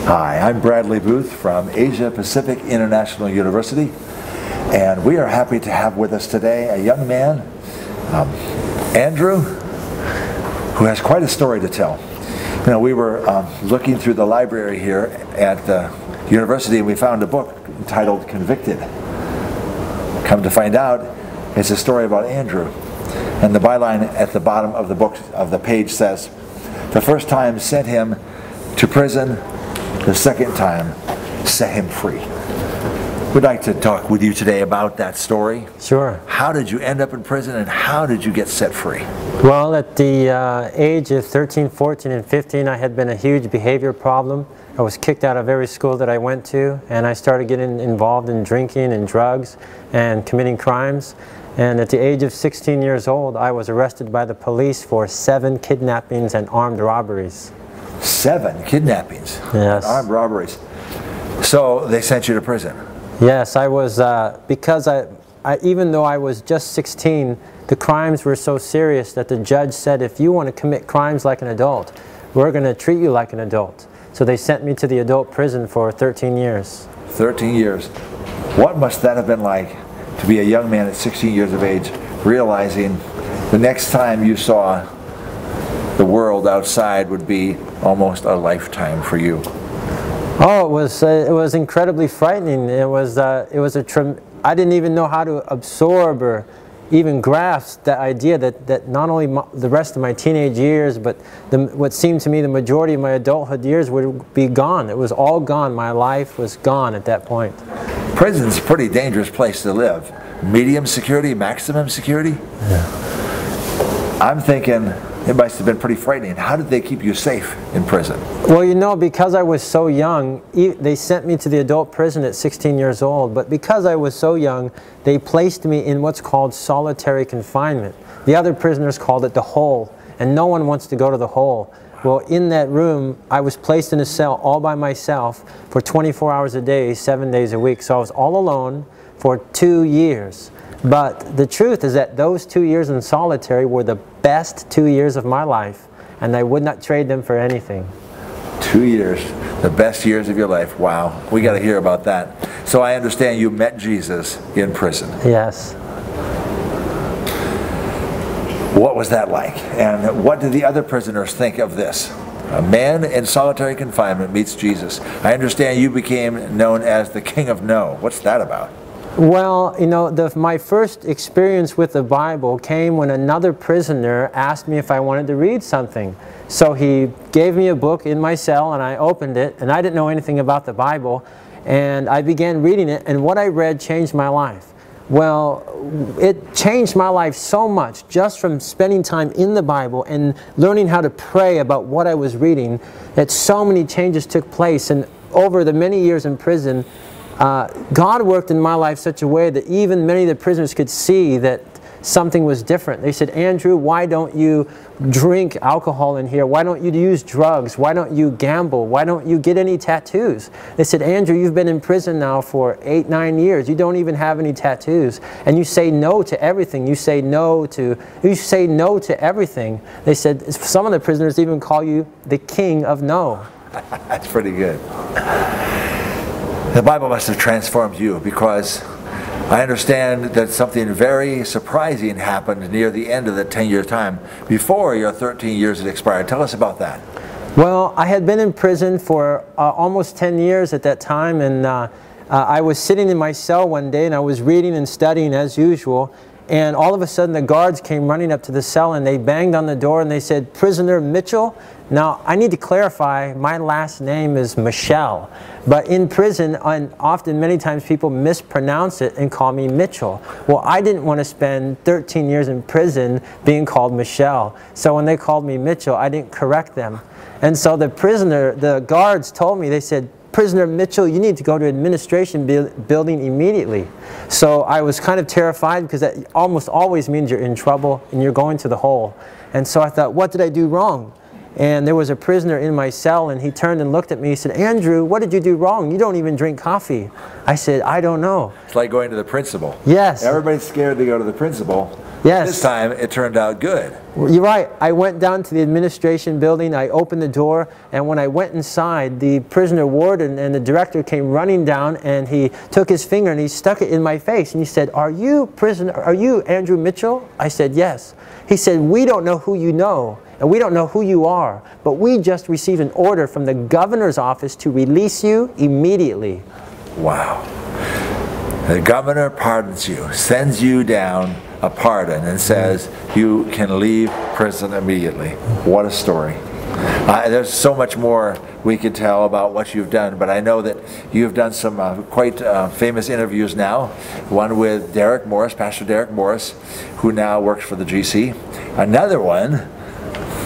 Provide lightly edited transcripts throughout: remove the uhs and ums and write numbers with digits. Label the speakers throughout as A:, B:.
A: Hi, I'm Bradley Booth from Asia Pacific International University, and we are happy to have with us today a young man, Andrew, who has quite a story to tell. You know, we were looking through the library here at the university, and we found a book entitled Convicted. Come to find out, it's a story about Andrew. And the byline at the bottom of the book, of the page, says, "The first time sent him to prison, the second time set him free." We'd like to talk with you today about that story.
B: Sure.
A: How did you end up in prison, and how did you get set free?
B: Well, at the age of 13, 14, and 15, I had been a huge behavior problem. I was kicked out of every school that I went to, and I started getting involved in drinking and drugs and committing crimes. And at the age of 16 years old, I was arrested by the police for 7 kidnappings and armed robberies.
A: 7 kidnappings?
B: Yes.
A: And armed robberies. So they sent you to prison?
B: Yes, I was, because even though I was just 16, the crimes were so serious that the judge said, if you want to commit crimes like an adult, we're going to treat you like an adult. So they sent me to the adult prison for 13 years. 13
A: years. What must that have been like to be a young man at 16 years of age, realizing the next time you saw the world outside would be almost a lifetime for you?
B: Oh, it was incredibly frightening. I didn't even know how to absorb or even grasp the idea that not only the rest of my teenage years, but what seemed to me the majority of my adulthood years would be gone. It was all gone. My life was gone at that point.
A: Prison's a pretty dangerous place to live. Medium security, maximum security?
B: Yeah.
A: I'm thinking it must have been pretty frightening. How did they keep you safe in prison?
B: Well, you know, because I was so young, they sent me to the adult prison at 16 years old, but because I was so young, they placed me in what's called solitary confinement. The other prisoners called it the hole, and no one wants to go to the hole. Well, in that room, I was placed in a cell all by myself for 24 hours a day, 7 days a week. So I was all alone for 2 years. But the truth is that those 2 years in solitary were the best 2 years of my life, and I would not trade them for anything.
A: 2 years, the best years of your life. Wow, we got to hear about that. So I understand you met Jesus in prison.
B: Yes.
A: What was that like? And what did the other prisoners think of this? A man in solitary confinement meets Jesus. I understand you became known as the King of No. What's that about?
B: Well, you know, my first experience with the Bible came when another prisoner asked me if I wanted to read something. So he gave me a book in my cell, and I opened it, and I didn't know anything about the Bible, and I began reading it, and what I read changed my life. Well, it changed my life so much just from spending time in the Bible and learning how to pray about what I was reading, that so many changes took place. And over the many years in prison, God worked in my life such a way that even many of the prisoners could see that something was different. They said, "Andrew, why don't you drink alcohol in here? Why don't you use drugs? Why don't you gamble? Why don't you get any tattoos?" They said, "Andrew, you've been in prison now for 8, 9 years. You don't even have any tattoos. And you say no to everything. You say no to everything." They said, some of the prisoners even call you the King of No.
A: That's pretty good. The Bible must have transformed you, because I understand that something very surprising happened near the end of the 10-year time, before your 13 years had expired. Tell us about that.
B: Well, I had been in prison for almost 10 years at that time, and I was sitting in my cell one day, and I was reading and studying as usual, and all of a sudden the guards came running up to the cell, and they banged on the door, and they said, "Prisoner Mitchell." Now, I need to clarify, my last name is Michell, but in prison, often many times people mispronounce it and call me Mitchell. Well, I didn't want to spend 13 years in prison being called Michelle, so when they called me Mitchell, I didn't correct them. And so the guards told me, they said, "Prisoner Mitchell, you need to go to administration building immediately." So I was kind of terrified, because that almost always means you're in trouble and you're going to the hole. And so I thought, what did I do wrong? And there was a prisoner in my cell, and he turned and looked at me. He said, "Andrew, what did you do wrong? You don't even drink coffee." I said, "I don't know."
A: It's like going to the principal.
B: Yes.
A: Everybody's scared to go to the principal.
B: Yes.
A: This time it turned out good.
B: You're right. I went down to the administration building, I opened the door, and when I went inside, the prisoner warden and the director came running down, and he took his finger and he stuck it in my face, and he said, are you Andrew Michell? I said, yes. He said, we don't know who you know, and we don't know who you are, but we just received an order from the governor's office to release you immediately.
A: Wow. The governor pardons you, sends you down a pardon, and says you can leave prison immediately. What a story. There's so much more we could tell about what you've done, but I know that you've done some quite famous interviews now. One with Derek Morris, Pastor Derek Morris, who now works for the GC. Another one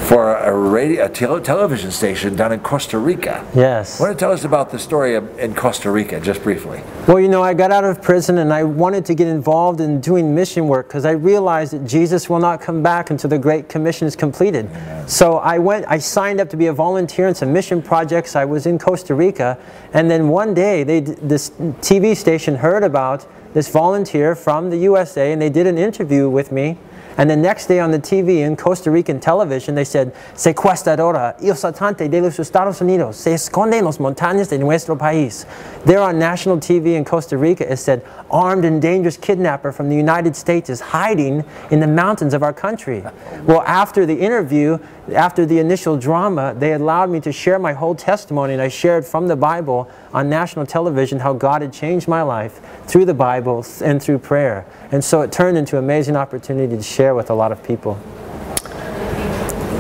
A: for a television station down in Costa Rica.
B: Yes.
A: Why don't you tell us about the story in Costa Rica, just briefly?
B: Well, you know, I got out of prison and I wanted to get involved in doing mission work because I realized that Jesus will not come back until the Great Commission is completed. Amen. So I signed up to be a volunteer in some mission projects. I was in Costa Rica, and then one day this TV station heard about this volunteer from the USA, and they did an interview with me. And the next day on the TV in Costa Rican television, they said, secuestradora y asaltante de los Estados Unidos se esconde en las montañas de nuestro país. There on national TV in Costa Rica, it said, armed and dangerous kidnapper from the United States is hiding in the mountains of our country. Well, after the interview, after the initial drama, they allowed me to share my whole testimony, and I shared from the Bible on national television how God had changed my life through the Bible and through prayer. And so it turned into an amazing opportunity to share with a lot of people.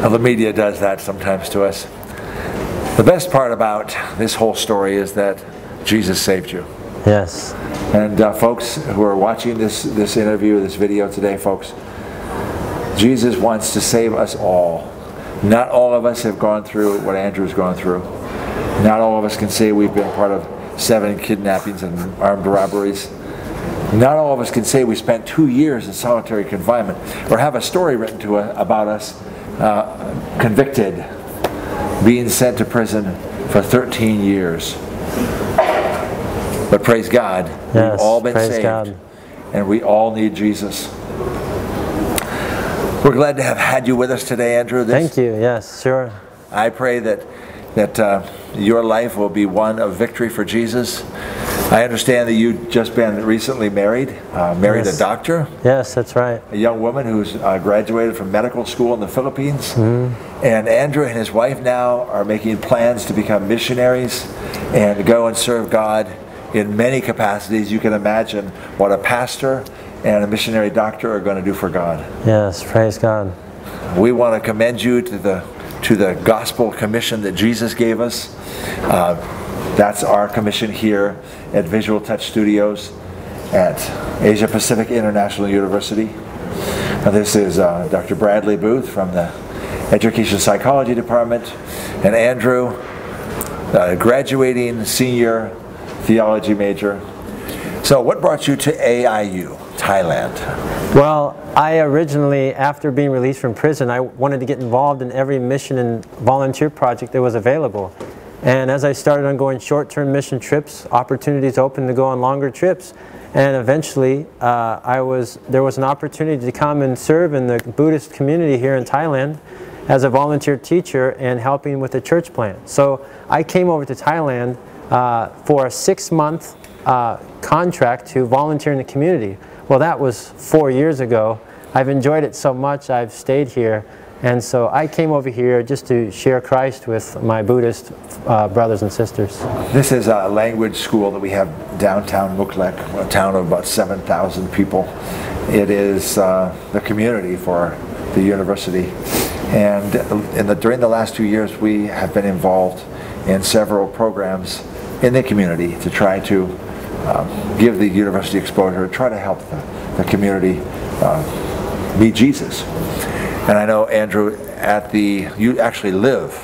A: Well, the media does that sometimes to us. The best part about this whole story is that Jesus saved you.
B: Yes.
A: And folks who are watching this interview, this video today, folks, Jesus wants to save us all. Not all of us have gone through what Andrew's gone through. Not all of us can say we've been part of 7 kidnappings and armed robberies. Not all of us can say we spent 2 years in solitary confinement, or have a story written to about us, convicted, being sent to prison for 13 years. But praise God,
B: yes,
A: we've all been saved,
B: God.
A: And we all need Jesus. We're glad to have had you with us today, Andrew.
B: Thank you. Yes, sure.
A: I pray that your life will be one of victory for Jesus. I understand that you've just been recently married yes.
B: A
A: doctor.
B: Yes, that's right.
A: A young woman who's graduated from medical school in the Philippines. Mm-hmm. And Andrew and his wife now are making plans to become missionaries and go and serve God in many capacities. You can imagine what a pastor and a missionary doctor are going to do for God.
B: Yes, praise God.
A: We want to commend you to the gospel commission that Jesus gave us. That's our commission here at Visual Touch Studios at Asia Pacific International University. Now, this is Dr. Bradley Booth from the Education Psychology Department, and Andrew, graduating senior theology major. So what brought you to AIU, Thailand?
B: Well, I originally, after being released from prison, I wanted to get involved in every mission and volunteer project that was available. And as I started on going short-term mission trips, opportunities opened to go on longer trips. And eventually, there was an opportunity to come and serve in the Buddhist community here in Thailand as a volunteer teacher and helping with the church plant. So I came over to Thailand for a 6-month contract to volunteer in the community. Well, that was 4 years ago. I've enjoyed it so much, I've stayed here. And so I came over here just to share Christ with my Buddhist brothers and sisters. This is a language school that we have downtown Muklek, a town of about 7,000 people. It is the community for the university. And during the last 2 years, we have been involved in several programs in the community to try to give the university exposure, try to help the community meet Jesus. And I know, Andrew, you actually live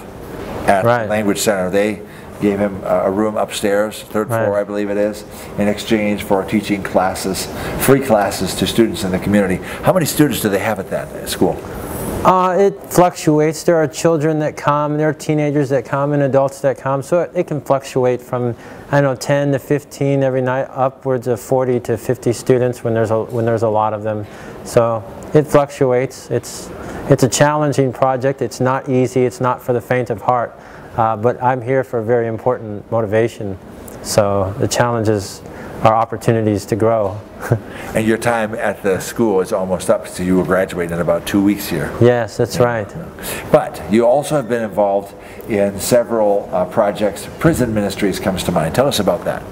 B: at the Language Center. They gave him a room upstairs, 3rd floor, I believe it is, in exchange for teaching classes, free classes to students in the community. How many students do they have at that school? It fluctuates. There are children that come, there are teenagers that come, and adults that come. So it can fluctuate from, I don't know, 10 to 15 every night, upwards of 40 to 50 students when there's a lot of them. So it fluctuates. It's a challenging project. It's not easy. It's not for the faint of heart. But I'm here for a very important motivation. So the challenges are opportunities to grow.
A: And your time at the school is almost up, so you will graduate in about 2 weeks here.
B: Yes, that's right.
A: But you also have been involved in several projects. Prison ministries comes to mind. Tell us about that.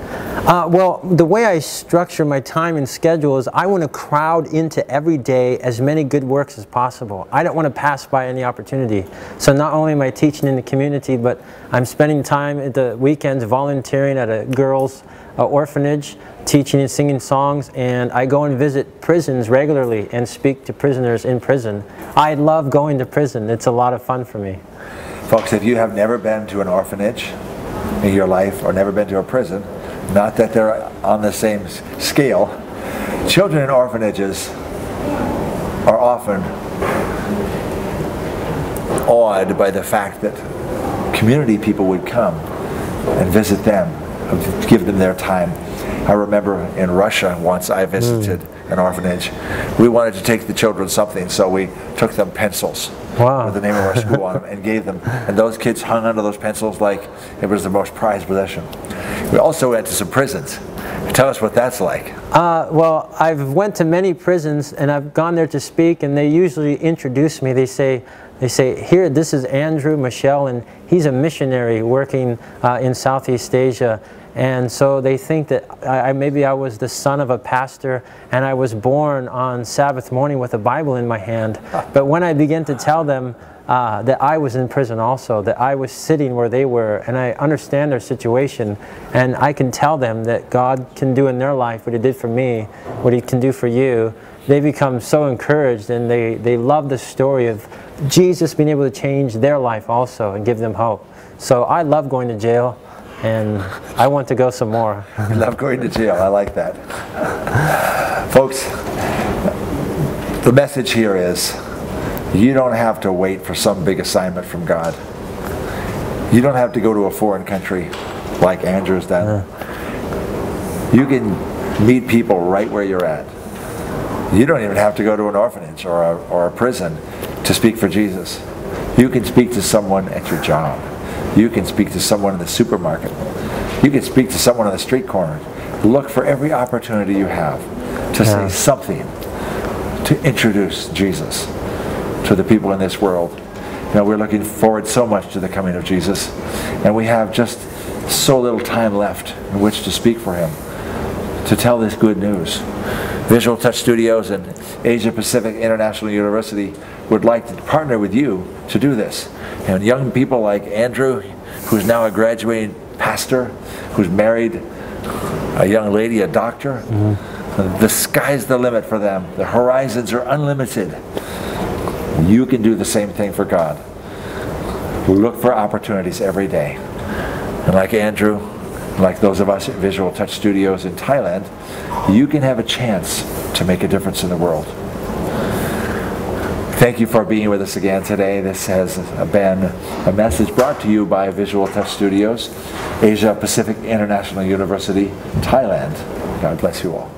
B: Well, the way I structure my time and schedule is I want to crowd into every day as many good works as possible. I don't want to pass by any opportunity. So not only am I teaching in the community, but I'm spending time at the weekends volunteering at a girls' orphanage, teaching and singing songs, and I go and visit prisons regularly and speak to prisoners in prison. I love going to prison. It's a lot of fun for me.
A: Folks, if you have never been to an orphanage in your life or never been to a prison, not that they're on the same scale, children in orphanages are often awed by the fact that community people would come and visit them, give them their time. I remember in Russia once I visited an orphanage. We wanted to take the children something, so we took them pencils with the name of our school on them and gave them. And those kids hung onto those pencils like it was their most prized possession. We also went to some prisons. Tell us what that's like.
B: Well, I've went to many prisons and I've gone there to speak, and they usually introduce me. They say, here, this is Andrew Michell, and he's a missionary working in Southeast Asia. And so they think that maybe I was the son of a pastor and I was born on Sabbath morning with a Bible in my hand. But when I begin to tell them that I was in prison also, that I was sitting where they were, and I understand their situation, and I can tell them that God can do in their life what He did for me, what He can do for you, they become so encouraged, and they love the story of Jesus being able to change their life also and give them hope. So I love going to jail, and I want to go some more.
A: You love going to jail. I like that. Folks, the message here is you don't have to wait for some big assignment from God. You don't have to go to a foreign country like Andrew's done. You can meet people right where you're at. You don't even have to go to an orphanage or a prison to speak for Jesus. You can speak to someone at your job. You can speak to someone in the supermarket. You can speak to someone on the street corner. Look for every opportunity you have to say something to introduce Jesus to the people in this world. You know, we're looking forward so much to the coming of Jesus, and we have just so little time left in which to speak for Him, to tell this good news. Visual Touch Studios and Asia Pacific International University would like to partner with you to do this. And young people like Andrew, who's now a graduating pastor, who's married a young lady, a doctor, the sky's the limit for them. The horizons are unlimited. You can do the same thing for God. Look for opportunities every day. And like Andrew, like those of us at Visual Touch Studios in Thailand, you can have a chance to make a difference in the world. Thank you for being with us again today. This has been a message brought to you by Visual Touch Studios, Asia Pacific International University, Thailand. God bless you all.